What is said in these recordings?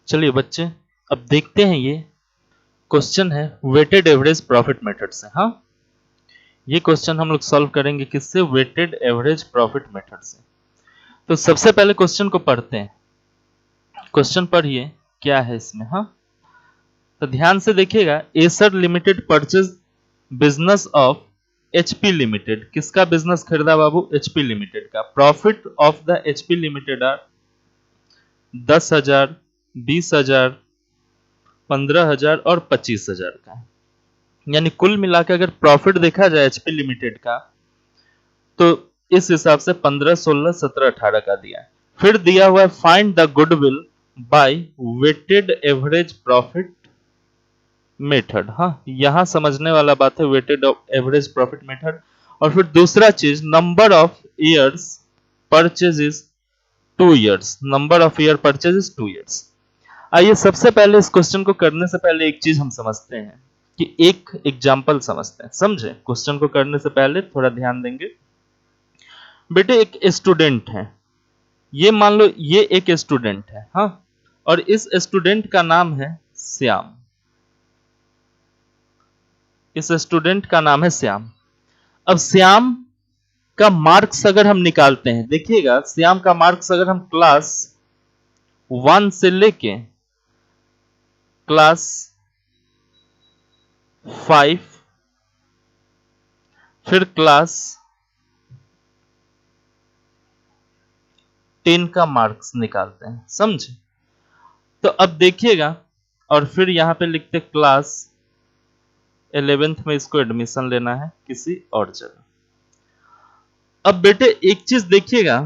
चलिए बच्चे, अब देखते हैं ये क्वेश्चन है वेटेड एवरेज प्रॉफिट मेथड से। हाँ, ये क्वेश्चन हम लोग सॉल्व करेंगे किससे? वेटेड एवरेज प्रॉफिट मेथड से। तो सबसे पहले क्वेश्चन को पढ़ते हैं। क्वेश्चन पढ़िए क्या है इसमें। हाँ, तो ध्यान से देखिएगा। Acer limited purchase business of HP limited. किसका बिजनेस खरीदा बाबू? एचपी लिमिटेड का। Profit of the HP limited are 10,000, 20,000, 15,000 और 25,000 का। यानी कुल मिलाकर अगर प्रॉफिट देखा जाए एचपी लिमिटेड का तो इस हिसाब से 15, 16, 17, 18 का दिया है। फिर दिया हुआ है find the goodwill by weighted average profit method. हाँ, यहां समझने वाला बात है वेटेड एवरेज प्रॉफिट मेथड। और फिर दूसरा चीज number of years purchases 2 years. Number of year purchases 2 years. आइए सबसे पहले इस क्वेश्चन को करने से पहले एक चीज हम समझते हैं कि एक एग्जाम्पल समझते हैं। समझे? क्वेश्चन को करने से पहले थोड़ा ध्यान देंगे। बेटे एक स्टूडेंट है, ये मान लो ये एक स्टूडेंट है। हाँ, और इस स्टूडेंट का नाम है श्याम। इस स्टूडेंट का नाम है श्याम। अब श्याम का मार्क्स अगर हम निकालते हैं, देखिएगा श्याम का मार्क्स अगर हम क्लास 1 से लेके क्लास 5 फिर क्लास 10 का मार्क्स निकालते हैं। समझे? तो अब देखिएगा, और फिर यहां पे लिखते क्लास 11th में इसको एडमिशन लेना है किसी और जगह। अब बेटे एक चीज देखिएगा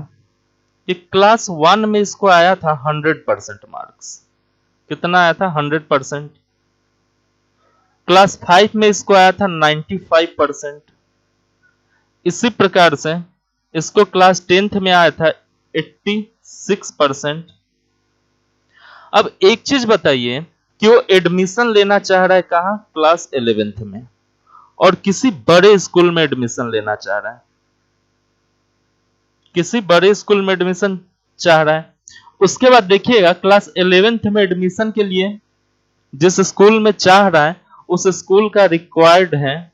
कि क्लास 1 में इसको आया था 100% मार्क्स। कितना आया था? 100%। क्लास 5 में इसको आया था 95%। इसी प्रकार से इसको क्लास 10th में आया था 86%। अब एक चीज बताइए कि वो एडमिशन लेना चाह रहा है कहां? क्लास 11th में, और किसी बड़े स्कूल में एडमिशन लेना चाह रहा है। किसी बड़े स्कूल में एडमिशन चाह रहा है। उसके बाद देखिएगा क्लास 11th में एडमिशन के लिए जिस स्कूल में चाह रहा है उस स्कूल का रिक्वायर्ड है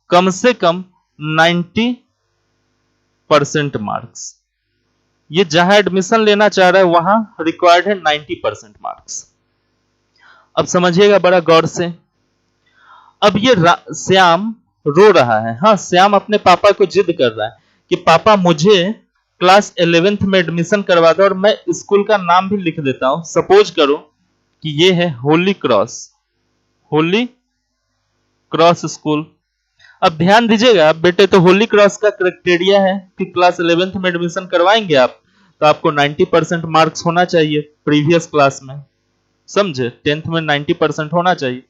कम से कम 90% मार्क्स। ये जहां एडमिशन लेना चाह रहा है वहां रिक्वायर्ड है 90% मार्क्स। अब समझिएगा बड़ा गौर से। अब ये श्याम रो रहा है। हाँ, श्याम अपने पापा को जिद कर रहा है कि पापा मुझे क्लास 11th में एडमिशन करवा दो, और मैं स्कूल का नाम भी लिख देता हूं। सपोज करो कि ये है होली क्रॉस स्कूल। अब ध्यान दीजिएगा बेटे, तो होली क्रॉस का क्राइटेरिया है कि क्लास 11th में एडमिशन करवाएंगे आप तो आपको 90% मार्क्स होना चाहिए प्रीवियस क्लास में। समझे? 10th में 90% होना चाहिए।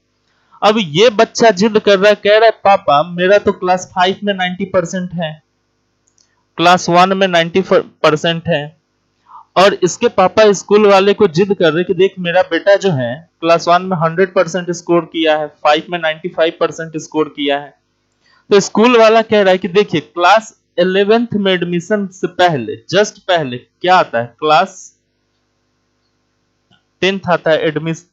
अब ये बच्चा जिद कर रहा है, कह रहा है पापा मेरा तो क्लास 5 में 90% है, क्लास 1 में 90% है, और इसके पापा स्कूल वाले को जिद कर रहे कि देख मेरा बेटा जो है क्लास 1 में 100% स्कोर किया है, 5 में 95% स्कोर किया है। तो स्कूल वाला कह रहा है कि देखिए क्लास 11th में एडमिशन से पहले, जस्ट पहले क्या आता है? क्लास 10th आता है। एडमिशन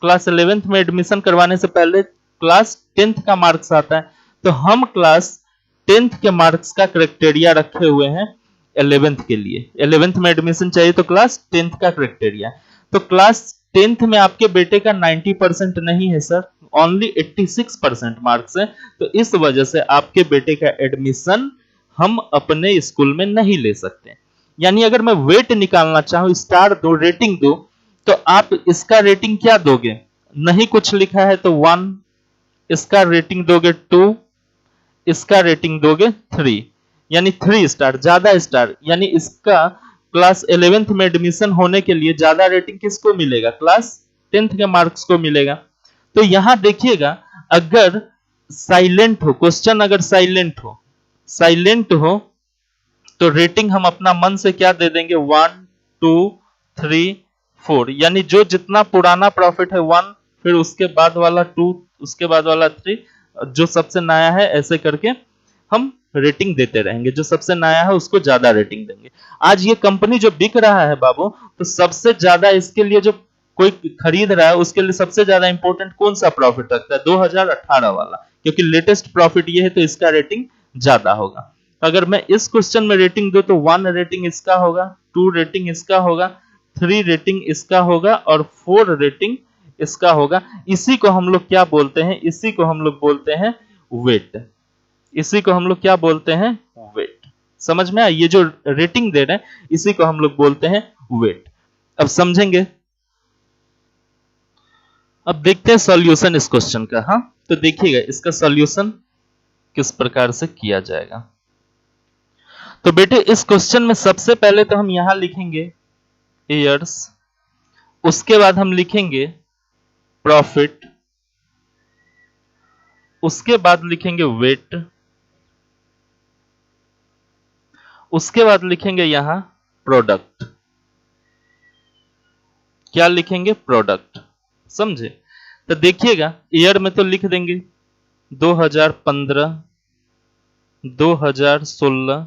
क्लास 11th में एडमिशन करवाने से पहले क्लास 10th का मार्क्स आता है। तो हम क्लास 10th के मार्क्स का क्राइटेरिया रखे हुए हैं 11th के लिए। 11th में एडमिशन चाहिए तो क्लास 10th का क्राइटेरिया। तो क्लास 10th में आपके बेटे का 90% नहीं है सर, ओनली 86% मार्क्स है। तो इस वजह से आपके बेटे का एडमिशन हम अपने स्कूल में नहीं ले सकते। यानी अगर मैं वेट निकालना चाहूं, स्टार दो, रेटिंग दो, तो आप इसका रेटिंग क्या दोगे? नहीं कुछ लिखा है तो 1, इसका रेटिंग दोगे 2, इसका रेटिंग दोगे 3, यानी 3 स्टार, ज्यादा स्टार। यानी इसका क्लास 11th में एडमिशन होने के लिए ज्यादा रेटिंग किसको मिलेगा? क्लास 10th के मार्क्स को मिलेगा। तो यहां देखिएगा अगर साइलेंट हो, क्वेश्चन अगर साइलेंट हो तो रेटिंग हम अपना मन से क्या दे देंगे? 1, 2, 3, 4। यानी जो जितना पुराना प्रॉफिट है 1, फिर उसके बाद वाला 2, उसके बाद वाला 3, जो सबसे नया है, ऐसे करके हम रेटिंग देते रहेंगे, जो सबसे नया है उसको ज्यादा रेटिंग देंगे। आज ये कंपनी जो बिक रहा है बाबू, तो सबसे ज्यादा इसके लिए जो कोई खरीद रहा है उसके लिए सबसे ज्यादा इंपॉर्टेंट कौन सा प्रॉफिट रखता है? 2018 वाला, क्योंकि लेटेस्ट प्रॉफिट ये है तो इसका रेटिंग ज्यादा होगा। अगर मैं इस क्वेश्चन में रेटिंग दूं तो 1 रेटिंग इसका होगा, 2 रेटिंग इसका होगा, 3 रेटिंग इसका होगा और 4 रेटिंग इसका होगा। इसी को हम लोग क्या बोलते हैं? इसी को हम लोग बोलते हैं वेट। इसी को हम लोग क्या बोलते हैं? वेट। समझ में आया? ये जो रेटिंग दे रहे हैं इसी को हम लोग बोलते हैं वेट। अब समझेंगे। अब देखते हैं सॉल्यूशन इस क्वेश्चन का। हाँ, तो देखिएगा इसका सॉल्यूशन किस प्रकार से किया जाएगा। तो बेटे इस क्वेश्चन में सबसे पहले तो हम यहां लिखेंगे ईयर्स, उसके बाद हम लिखेंगे प्रॉफिट, उसके बाद लिखेंगे वेट, उसके बाद लिखेंगे यहां प्रोडक्ट। क्या लिखेंगे? प्रोडक्ट। समझे? तो देखिएगा ईयर में तो लिख देंगे 2015, 2016,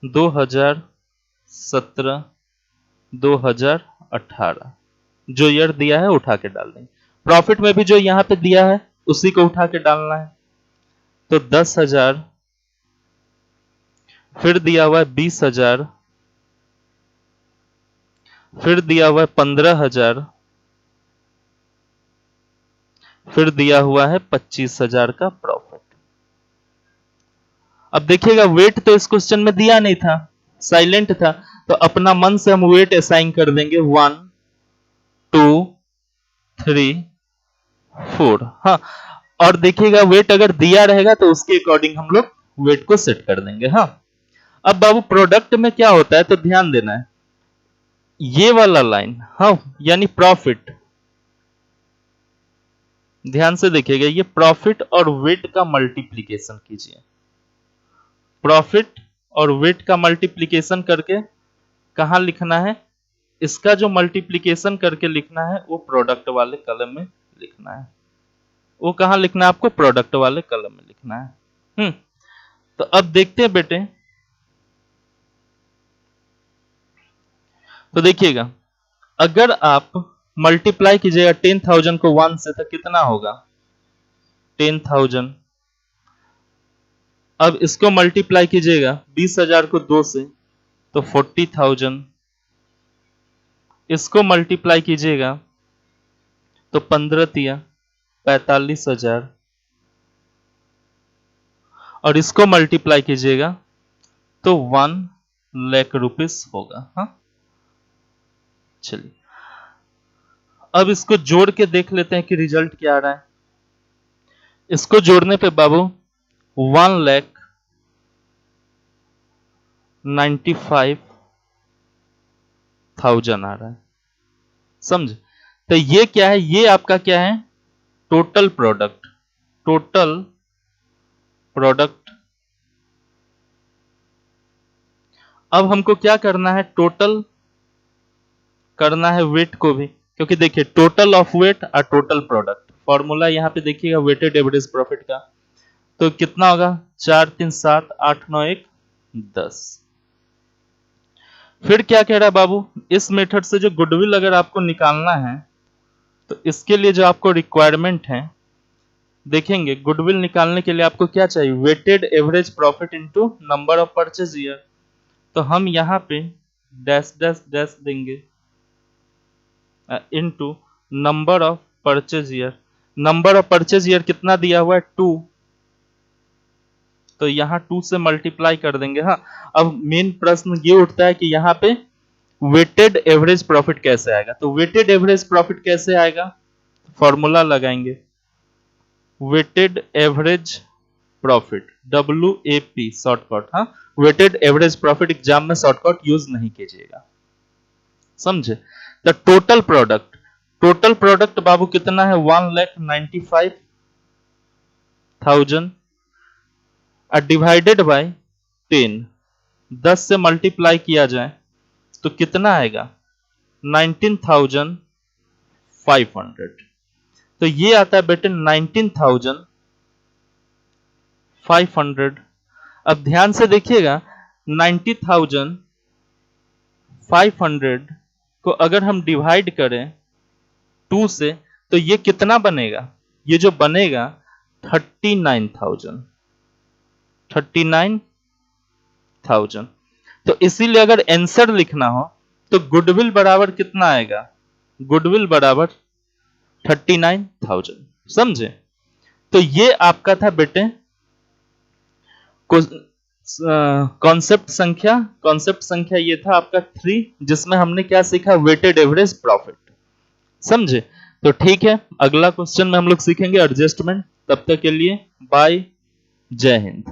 2017, 2018, जो ईयर दिया है उठा के डाल देंगे। प्रॉफिट में भी जो यहां पे दिया है उसी को उठा के डालना है। तो 10,000, फिर दिया हुआ है 20,000, फिर दिया हुआ है 15,000, फिर दिया हुआ है 25,000 का प्रॉफिट। अब देखिएगा वेट तो इस क्वेश्चन में दिया नहीं था, साइलेंट था, तो अपना मन से हम वेट असाइन कर देंगे 1, 2, 3, 4। हाँ, और देखिएगा वेट अगर दिया रहेगा तो उसके अकॉर्डिंग हम लोग वेट को सेट कर देंगे। हाँ, अब बाबू प्रोडक्ट में क्या होता है तो ध्यान देना है, ये वाला लाइन, हाँ, यानी प्रॉफिट। ध्यान से देखिएगा, ये प्रॉफिट और वेट का मल्टीप्लीकेशन कीजिए। प्रॉफिट और वेट का मल्टीप्लीकेशन करके कहां लिखना है? इसका जो मल्टीप्लीकेशन करके लिखना है वो प्रोडक्ट वाले कॉलम में लिखना है। वो कहां लिखना है आपको? प्रोडक्ट वाले कॉलम में लिखना है। तो अब देखते हैं बेटे। तो देखिएगा अगर आप मल्टीप्लाई कीजिएगा 10,000 को 1 से तो कितना होगा? 10,000। अब इसको मल्टीप्लाई कीजिएगा 20,000 को 2 से तो 40,000। इसको मल्टीप्लाई कीजिएगा तो 15 तिया 45,000 और इसको मल्टीप्लाई कीजिएगा तो 1 लाख रुपीस होगा। हाँ, चलिए अब इसको जोड़ के देख लेते हैं कि रिजल्ट क्या आ रहा है। इसको जोड़ने पे बाबू 1,95,000 आ रहा है। समझ? तो ये क्या है? ये आपका क्या है? Total product. Total product. अब हमको क्या करना है? टोटल करना है वेट को भी, क्योंकि देखिए टोटल ऑफ वेट और टोटल प्रोडक्ट, फॉर्मूला यहां पे देखिएगा वेटेड एवरेज प्रॉफिट का। तो कितना होगा? 4, 3, 7, 8, 9, 1, 10। फिर क्या कह रहा है बाबू? इस मेथड से जो गुडविल अगर आपको निकालना है तो इसके लिए जो आपको रिक्वायरमेंट है, देखेंगे गुडविल निकालने के लिए आपको क्या चाहिए? Weighted average profit into number of purchase year. तो हम यहां पे डैश डैश डैश देंगे into number of purchase year. Number of purchase year कितना दिया हुआ है? 2, तो यहां 2 से मल्टीप्लाई कर देंगे। हाँ, अब मेन प्रश्न ये उठता है कि यहां पे वेटेड एवरेज प्रॉफिट कैसे आएगा? तो वेटेड एवरेज प्रॉफिट कैसे आएगा? फॉर्मूला लगाएंगे weighted average profit, WAP shortcut. हाँ, वेटेड एवरेज प्रॉफिट एग्जाम में शॉर्टकट यूज नहीं कीजिएगा। समझे? The total product, total product बाबू कितना है? 1,95,000 डिवाइडेड बाय 10, 10 से मल्टीप्लाई किया जाए तो कितना आएगा? 19,500। तो ये आता है बेटे 19,500 अब ध्यान से देखिएगा 90,500 को अगर हम डिवाइड करें 2 से तो ये कितना बनेगा? ये जो बनेगा 39,000। तो इसीलिए अगर आंसर लिखना हो तो गुडविल बराबर कितना आएगा? गुडविल बराबर 39,000। समझे? तो ये आपका था बेटे कॉन्सेप्ट संख्या ये था आपका 3, जिसमें हमने क्या सीखा? Weighted average profit. समझे? तो ठीक है, अगला क्वेश्चन में हम लोग सीखेंगे एडजस्टमेंट। तब तक के लिए बाय, जय हिंद।